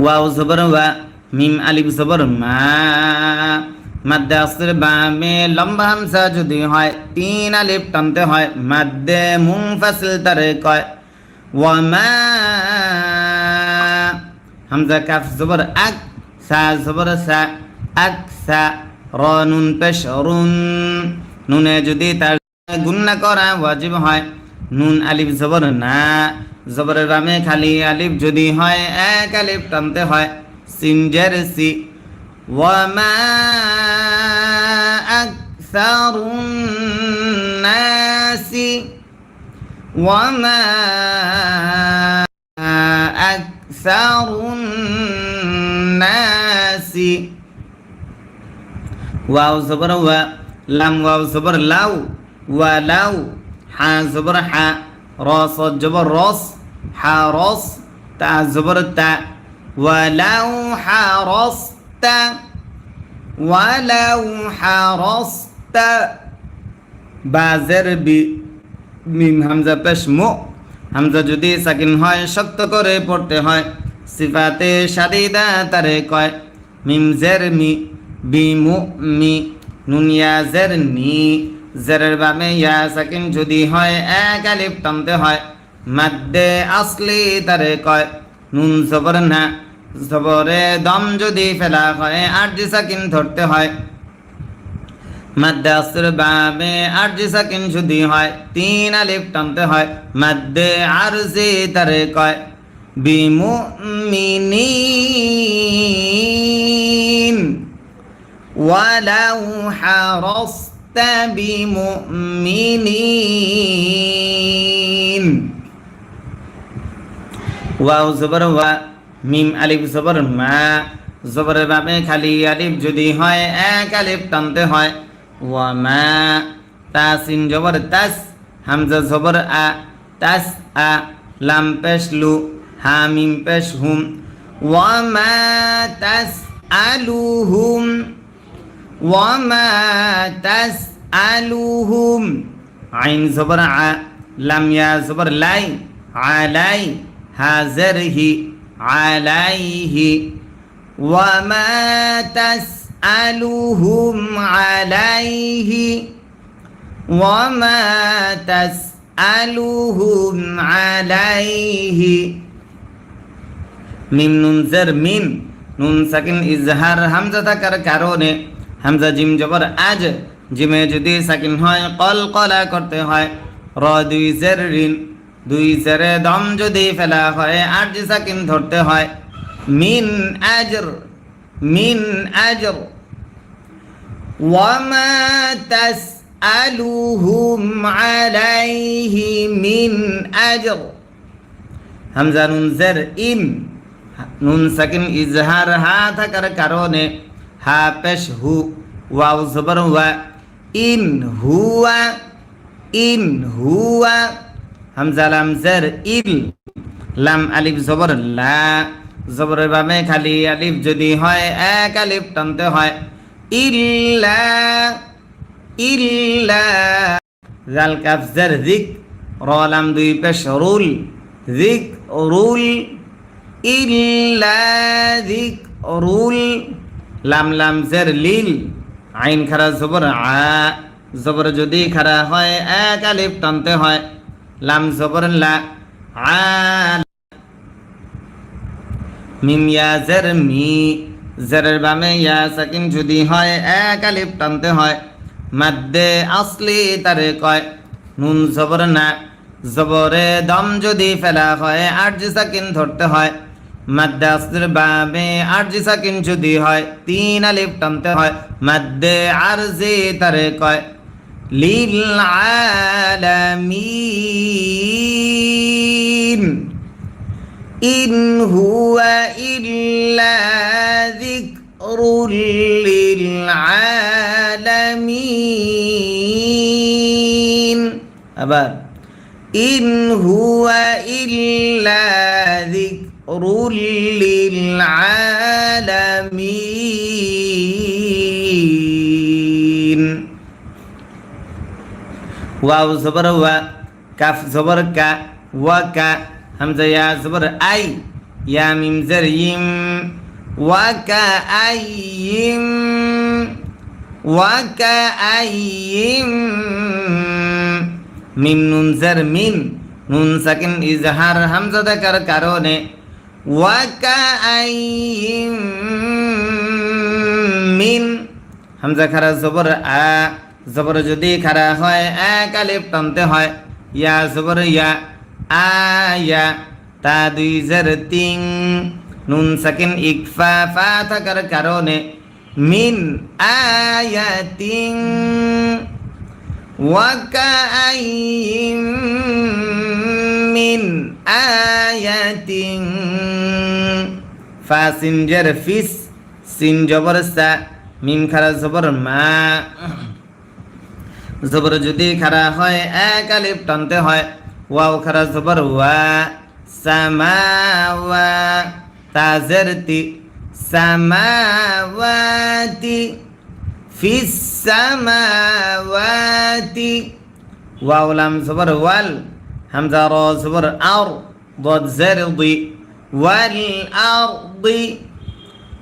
Wow জবর ওয়া, মিম আলিফ জবর মা। মাদ্দে আসর বামে লম্বা হামজা যদি হয় 3 আলিফ টানতে হয়। মাদ্দে মুনফাসিল তারে কয় ওয়া মা। হামজা কাফ জবর আক, সা জবর সা, আক সা। র নুন পেশ রুন, নুনে যদি তার গুন্না করা ওয়াজিব হয়। নুন আলিফ জবর না, জবরের বামে খালি আলিফ যদি হয় 1 আলিফ টানতে হয়। সিন জের সি। ওয়ামা আকসারুন নাসি, ওয়ামা আকসারুন নাসি। ওয়াও জবর ওয়া, লাম ওয়াও জবর লাউ, ওয়া লাউ। হা জবর হা, রস জবর রস, হা রস। তা জবর তা, ওয়ালাউ হারস্তা, ওয়ালাউ হারস্তা। বাজের বি, মিম হামজা পেশ মু। হামজা যদি সাকিন হয় শক্ত করে পড়তে হয়। সিফাতে শাদিদা তারে কয় মিম জের মি, বি মু মি। নুন ইয়া জের নি, জেরের বামে ইয়া সাকিন যদি হয় 1 আলিফ টানতে হয়। মাদ্দে আসলি তারে কয় নুন জবর না, জবরে দম যদি ফেলা হয় 8 সাকিন ধরতে হয়। মাদ্দে আসর বামে 8 সাকিন যদি হয় 3 আলিফ টানতে হয়। মাদ্দে আরজি তারে কয় বিমুমিনিন, ওয়ালাউ হারস্তা বিমুমিনিন। ওয়াও জবর ওয়া, মিম আলিফ জবর মা, জবরের বামে খালি আলিফ যদি হয় 1 আলিফ টানতে হয়। ওয়া মা। তাসিন জবর তাস, হামজা জবর আ, তাস আ। লাম পেশ লু, হা মিম পেশ হুম। ওয়া মা তাস আলুহুম, ওয়া মা তাস আলুহুম। আইন জবর আ, লাম ইয়া জবর লাই, আলাই। হাজর হি, আলাইহি। ওয়া মা তাসআলুহুম আলাইহি, ওয়া মা তাসআলুহুম আলাইহি। মিম নুন জের মিন, নুন সাকিন ইজহার হামজা থাকার কারণে হামজা জিম জবর আজ, জিমে যদি সাকিন হয় কলকলা করতে হয়। র দুই জের রিন, দুই জেরে দম যদি ফেলা হয় 8 সাকিন ধরতে হয়। মিন আজর, মিন আজর। ওয়া মা তাসআলুহুম আলাইহি মিন আজর। হামজা নুন জের ইন, নুন সাকিন ইজহার হা থাকার কারণে হা পেশ হু, ওয়াও জবর ওয়া। ইন হুয়া, ইন হুয়া। হামজা লাম জের ইল, লাম আলিফ জবর লা, জবরের বামে খালি আলিফ যদি হয় 1 আলিফ টানতে হয়। ইল্লা, ইল্লা। জাল কাফ জের যিক, র লাম দুই পেশ রুল, যিক রুল। ইল্লা যিক রুল। লাম লাম জের লিল, আইন খারা জবর আ, জবর যদি খারা হয় 1 আলিফ টানতে হয়। লাম জবর লা, আ। মিম ইয়া জের মি, জেরের বামে ইয়া সাকিন যদি হয় 1 আলিফ টানতে হয়। মাদ্দে আসলি তারে কয় নুন জবর না, জবরে দম যদি ফেলা হয় 8 সাকিন ধরতে হয়। মাদ্দে আসলির বামে 8 সাকিন যদি হয় 3 আলিফ টানতে হয়। মাদ্দে আরজি তারে কয় লিল আলামিন। ইন হুয়া ইল্লা যিকরুল লিল আলামিন। আবার ইন হুয়া ইল্লা যিকরুল লিল আলামিন। ওয়াও জবর ওয়া, কাফ জবর কা, ওয়া কা। হামজা ইয়া জবর আই, ইয়া মিম জের ইম ওয়াকাআইয়িম ওয়াকাআইয়িম মিম নুন জের মিন নুন সাকিন ইজহার হামজা থাকার কারণে ওয়াকাআইয়িম মিন হামজা খারা জবর আ জবর যদি খারা হয় এক আলিফ টানতে হয় ইয়া জবর ইয়া আয়া তা দুই জের তিন নুন সাকিন ইকফা ফা থাকার কারণে মিন আয়াতিন ওয়াকাআইয়িম মিন আয়াতিন ফা সিন জের ফিস সিন জবর সা মিম খারা জবর মা জবর যদি খারা হয় এক আলিফ টানতে হয় ওয়াও খারা জবর ওয়া সামাওয়া তা জের তি সামাওয়াতি ফিস সামাওয়াতি ওয়াও লাম জবর ওয়াল হামজা র জবর আর ضاد زر ضي والأرض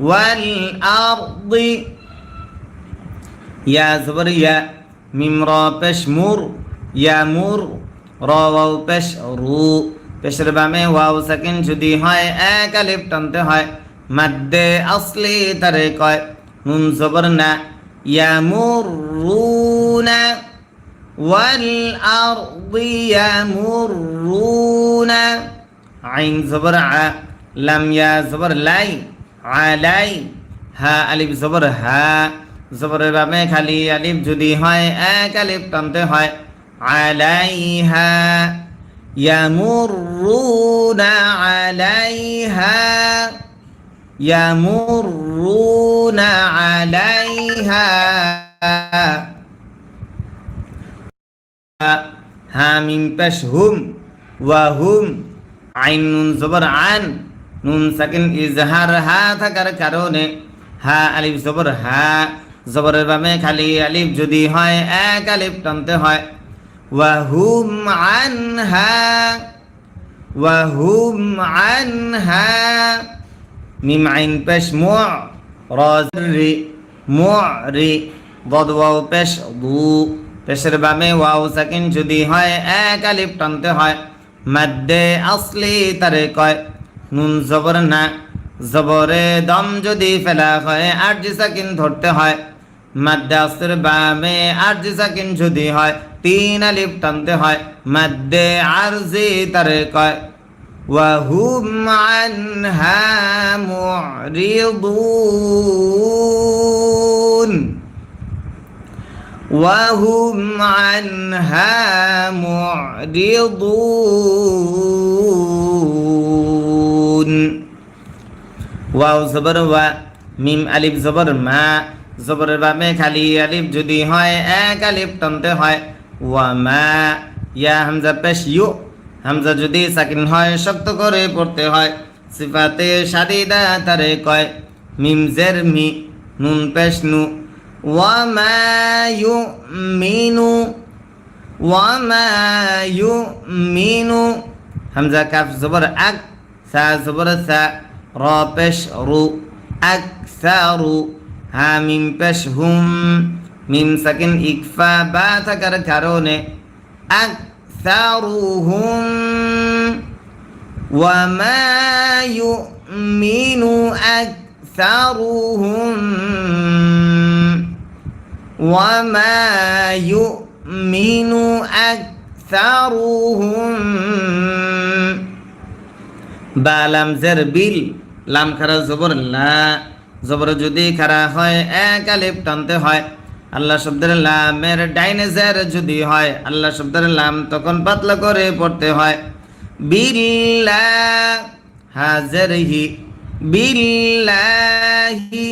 والأرض يا زبر يا ميم را পেশ মুর ইয়া মুর র ওয়াও পেশ রু পেশের বামে ওয়াও সাকিন যদি হয় এক আলিফ টানতে হয় মাদ্দে আসলি তারে কয় নুন জবর না ইয়া মুরুনা ওয়াল আরদি ইয়ামুরুনা আইন জবর আ লাম ইয়া জবর লাই আলাই হা আলিফ জবর হা জবরের বামে খালি আলিফ যদি হয় এক আলিফ টানতে হয় আলাইহা ইয়ামুরুনা আলাইহা ইয়ামুরুনা আলাইহা হা মিম পেশ হুম ওয়া হুম আইন নুন জবর আন নুন সাকিন ইজহার হা থাকার কারণে হা আলিফ জবর হা জবরের বামে খালি আলিফ যদি হয় এক আলিফ টানতে হয় ওয়া হুম আনহা ওয়া হুম আনহা মিম আইন পেশ মু র রি মু রি বদ ওয়াও পেশ দু পেশের বামে ওয়াও সাকিন যদি হয় এক আলিফ টানতে হয় মাদ্দে আসলি তারে কয় নুন জবর না জবরে দম যদি ফেলা হয় আরজি সাকিন ধরতে হয় মাদ্দে আসর বামে আরজি সাকিন যদি হয় তিন আলিফ টানতে হয় মাদ্দে আরজি তারে কয় ওয়া হুম আনহা মুরিদুন وهم عنها معرضون ওয়াও জবর ওয়া মিম আলিফ জবর মা জবরের বামে খালি আলিফ যদি হয় এক আলিফ টানতে হয় ওয়া মা ইয়া হামজা পেশ ইউ হামজা যদি সাকিন হয় শক্ত করে পড়তে হয় সিফাতে শাদিদা তারে কয় মিম জের মি নুন পেশ নু وما يؤمن همزة كاف زبر أك سا زبر سا را بش رو أكثر ها ميم بش هم ميم سكن إكفا با تكر كارونه أكثرهم وما يؤمن أكثرهم وما يؤمن أكثرهم বালাম জের বিল লাম খারা জবর লা জবর যদি খারা হয় এক আলিফ টানতে হয় আল্লাহ শব্দের লামের ডাইনে জের যদি হয় আল্লাহ শব্দের লাম তখন পাতলা করে পড়তে হয় বিল্লাহ হাজরহি বিল্লাহি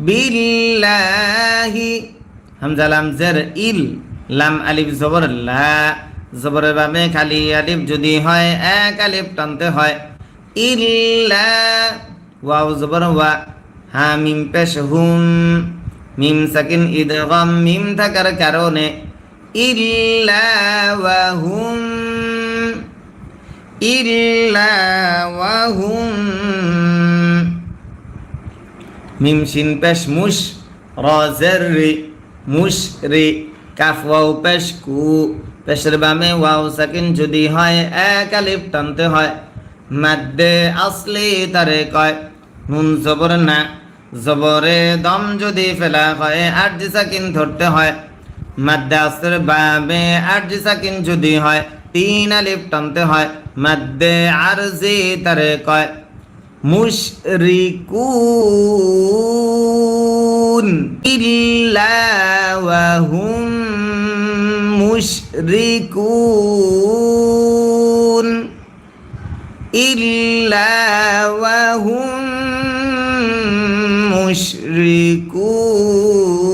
বিল্লাহি হামজা লাম জের ইল লাম আলিফ জবর লা জবরের বামে খালি আলিফ যদি হয় এক আলিফ টানতে হয় ইল্লা ওয়াও জবর ওয়া হা মিম পেশ হুম মিম সাকিন ইদগাম মিম থাকার কারণে ইল্লা ওয়া হুম ইল্লা ওয়াহুম মিম শিন পেশ মুশ র জের রি মুশ রি কাফ ওয়াও পেশ কু পেশের বামে ওয়াও সাকিন যদি হয় এক আলিফ টানতে হয় মাদ্দে আসলি তারে কয় নুন জবর না জবরে দম যদি ফেলা হয় আরজি সাকিন ধরতে হয় মাদ্দে আসর বামে আরজি সাকিন যদি হয় তিন আলিফ টানতে হয় মাদ্দে আরজি তারে কয় মুশরিকুন ইল্লা ওয়াহুম মুশরিকুন ইল্লা ওয়াহুম মুশরিকুন